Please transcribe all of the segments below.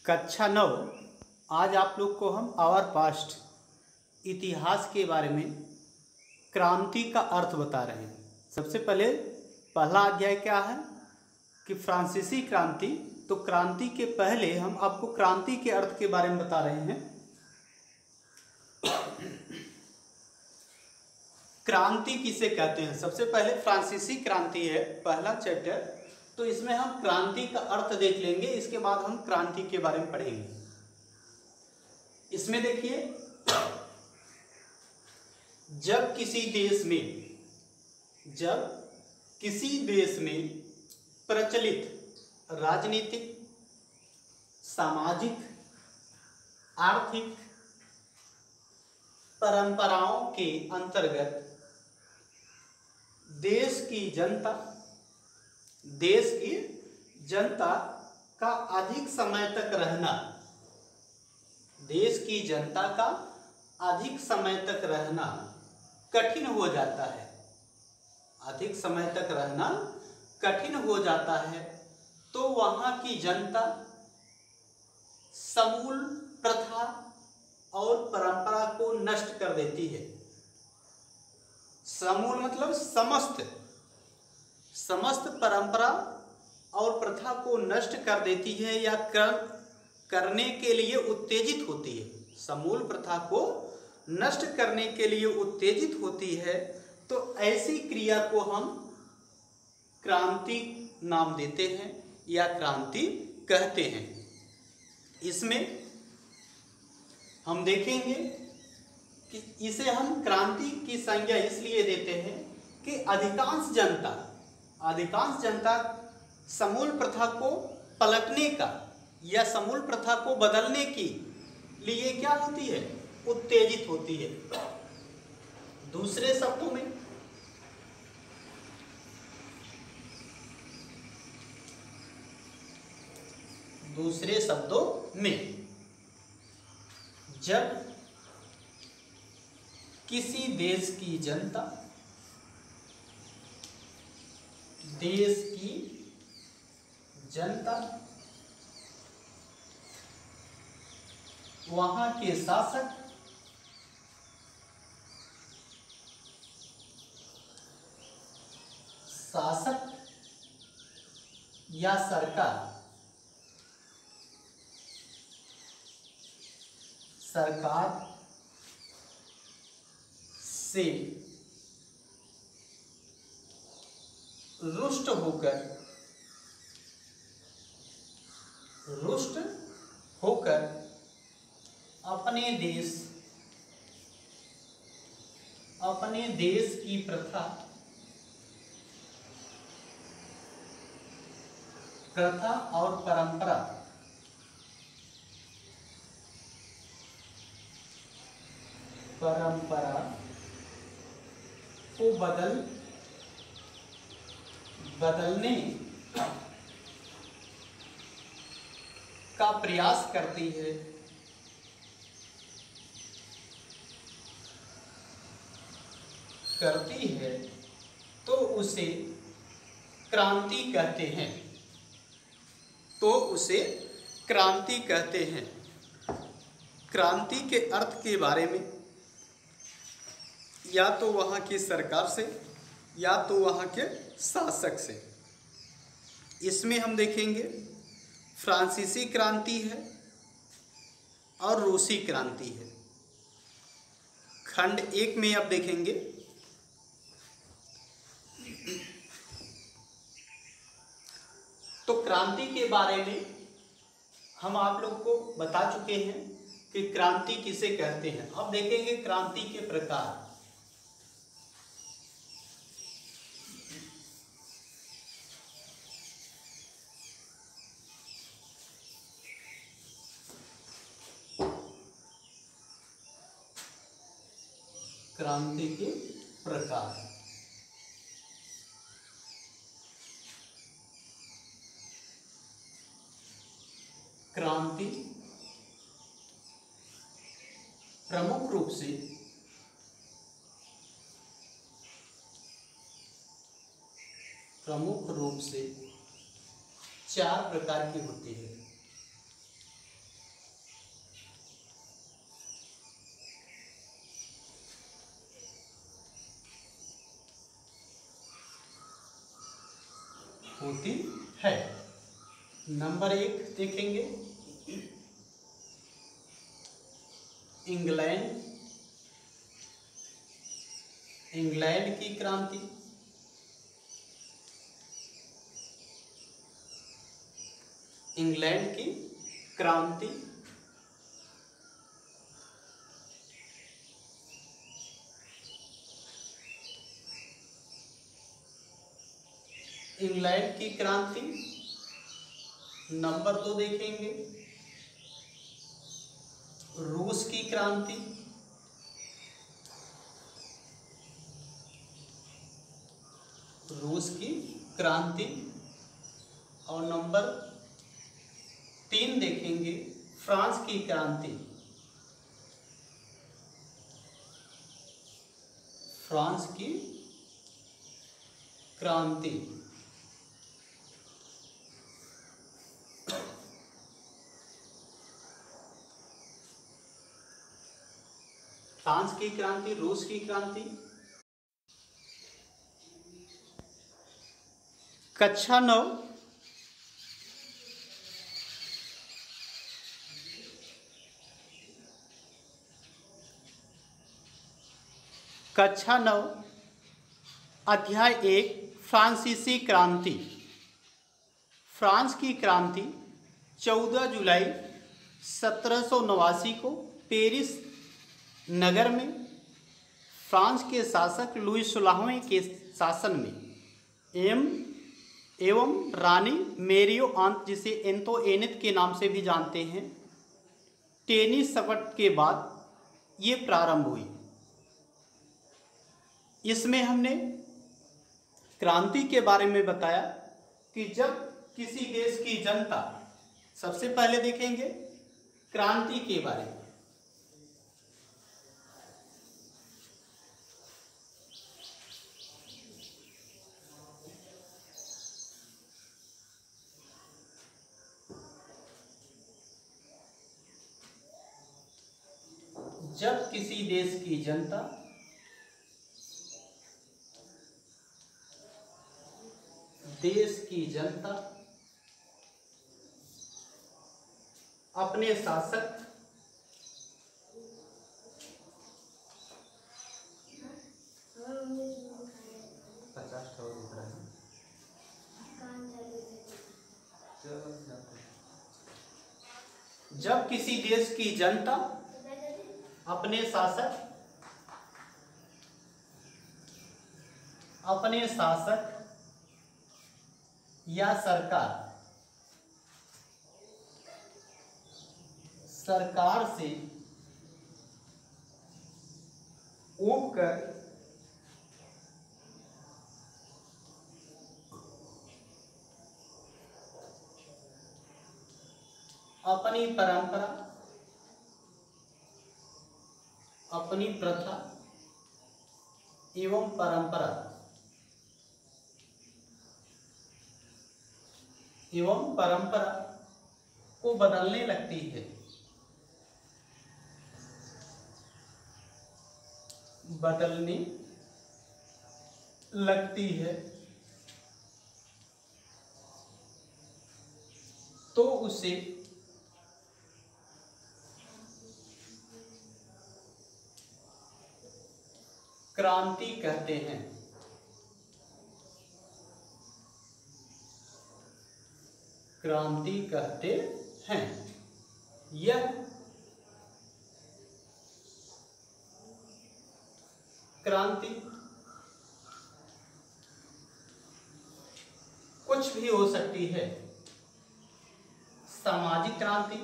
कक्षा 9। आज आप लोग को हम आवर पास्ट इतिहास के बारे में क्रांति का अर्थ बता रहे हैं। सबसे पहले पहला अध्याय क्या है कि फ्रांसीसी क्रांति। तो क्रांति के पहले हम आपको क्रांति के अर्थ के बारे में बता रहे हैं। क्रांति किसे कहते हैं? सबसे पहले फ्रांसीसी क्रांति है पहला चैप्टर, तो इसमें हम क्रांति का अर्थ देख लेंगे। इसके बाद हम क्रांति के बारे में पढ़ेंगे। इसमें देखिए, जब किसी देश में प्रचलित राजनीतिक, सामाजिक, आर्थिक परंपराओं के अंतर्गत देश की जनता का अधिक समय तक रहना, देश की जनता का अधिक समय तक रहना कठिन हो जाता है। अधिक समय तक रहना कठिन हो जाता है, तो वहां की जनता समूल प्रथा और परंपरा को नष्ट कर देती है। समूल मतलब समस्त परंपरा और प्रथा को नष्ट कर देती है या करने के लिए उत्तेजित होती है। समूल प्रथा को नष्ट करने के लिए उत्तेजित होती है, तो ऐसी क्रिया को हम क्रांति नाम देते हैं या क्रांति कहते हैं। इसमें हम देखेंगे कि इसे हम क्रांति की संज्ञा इसलिए देते हैं कि अधिकांश जनता समूल प्रथा को पलटने का या समूल प्रथा को बदलने के लिए क्या होती है? उत्तेजित होती है। दूसरे शब्दों में जब किसी देश की जनता वहां के शासक या सरकार से रुष्ट होकर अपने देश की प्रथा और परंपरा को बदलने का प्रयास करती है, तो उसे क्रांति कहते हैं। क्रांति के अर्थ के बारे में या तो वहां की सरकार से या तो वहां के शासक से। इसमें हम देखेंगे फ्रांसीसी क्रांति है और रूसी क्रांति है। खंड 1 में अब देखेंगे तो क्रांति के बारे में हम आप लोग को बता चुके हैं कि क्रांति किसे कहते हैं। अब देखेंगे क्रांति के प्रकार। क्रांति के प्रकार। क्रांति प्रमुख रूप से 4 प्रकार की होती है। होती है। नंबर 1 देखेंगे, इंग्लैंड की क्रांति। इंग्लैंड की क्रांति इंग्लैंड की क्रांति। नंबर 2 देखेंगे, रूस की क्रांति। रूस की क्रांति। और नंबर 3 देखेंगे, फ्रांस की क्रांति। फ्रांस की क्रांति। फ्रांस की क्रांति, रूस की क्रांति। कक्षा 9 अध्याय 1 फ्रांसीसी क्रांति। फ्रांस की क्रांति 14 जुलाई 1789 को पेरिस नगर में फ्रांस के शासक लुई 16वें के शासन में एवं रानी मेरियो आंत, जिसे एंतोएनित के नाम से भी जानते हैं, टेनिस शपथ के बाद ये प्रारंभ हुई। इसमें हमने क्रांति के बारे में बताया कि जब किसी देश की जनता, सबसे पहले देखेंगे क्रांति के बारे में। जब किसी देश की जनता अपने शासक जब किसी देश की जनता अपने शासक या सरकार से ऊब कर अपनी परंपरा, अपनी प्रथा एवं परंपरा को बदलने लगती है, तो उसे क्रांति कहते हैं। क्रांति कहते हैं। यह क्रांति कुछ भी हो सकती है। सामाजिक क्रांति,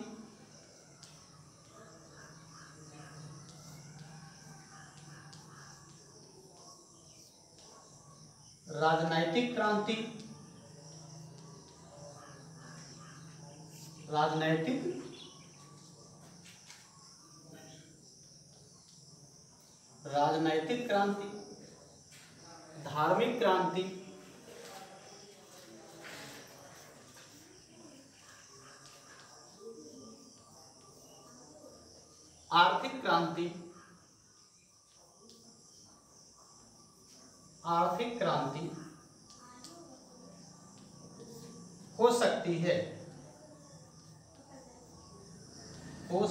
राजनैतिक क्रांति, राजनैतिक क्रांति, धार्मिक क्रांति, आर्थिक क्रांति, हो सकती है, हो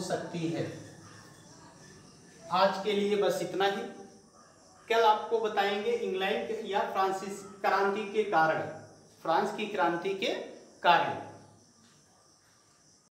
सकती है। आज के लिए बस इतना ही। कल आपको बताएंगे इंग्लैंड या फ्रांस की क्रांति के कारण